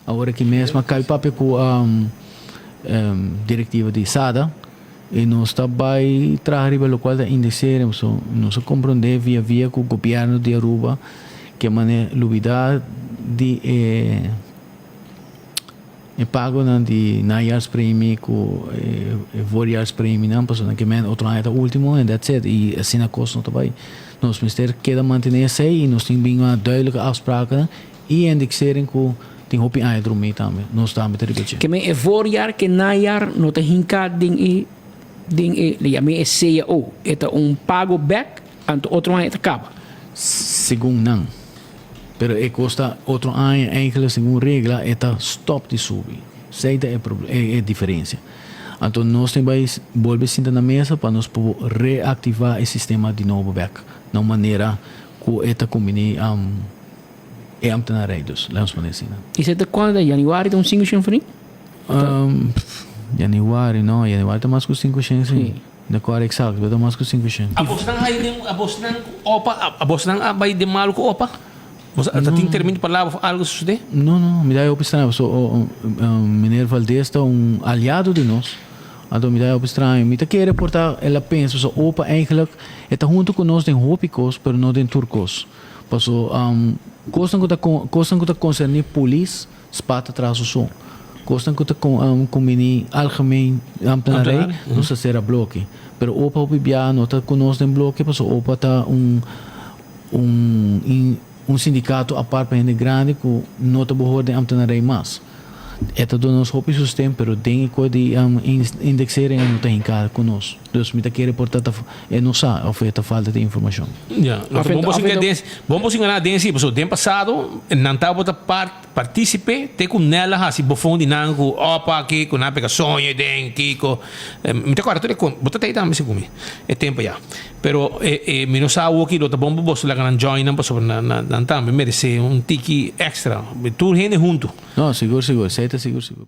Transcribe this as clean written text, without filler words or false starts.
Agora que mesmo cai papel com a diretiva de SADA e nós também trabalhamos o qual da indexarmos, nós compreender via com o governo de Aruba que maneira novidade de pago de nayars prêmio com varias prêmio não passou que men outro ano é o último and that's it e assim a costa também nós ministério queda manter essa e nós temos bem uma duidelijke afspraken e indexering com tem hopi aan drumei também nós estamos teruggeven que men voorjaar que najaar no te hinka ding ja me CAO eta pago back anto outro ano eta acaba segundo não pero custa outro ano eigenlijk segundo regra eta stop de subir seita é diferença então nós temos volver sentar na mesa para nós reativar o sistema de novo back de maneira que eta combine é ambtenarij laten we assim e se te quando januari tem 5 frim januari não januari tem mais que 5 sim de cor exato tem mais que 5 abostan abay de malo ko opa ating termino palavra algo sucede não me dá opção so Mineiro Valdez está aliado de nós então me dá opção me tá quer reportar ela pensa so opa eigenlijk está junto conosco em hópicos pero não em turcos passo costam que tá concernir polícia spata atrás o som costam que tá combine algemeen ambtenarij não se será bloque pero opa bia não tá conosco em bloque passo opa tá sindicato a parte bem grande que não está boa de ambtenarij mais Eta do nos hopi sistema, pero tem coisa de indexering não tem cara conosco. Dus me quer reportar não sabe, oferta falta de informação. Ja, vamos enganar densi, so den passado, não tá bota participe, te com nela ha si bofondi nango, opa aqui com na pega sonho den kiko. Me te agora tu bota te também se comi. É tempo já. Pero me não sabe o que lo tá bom boss lá can join não passou na também merece tiki extra. Tu rende junto. Não, seguro, seguro. Seguro.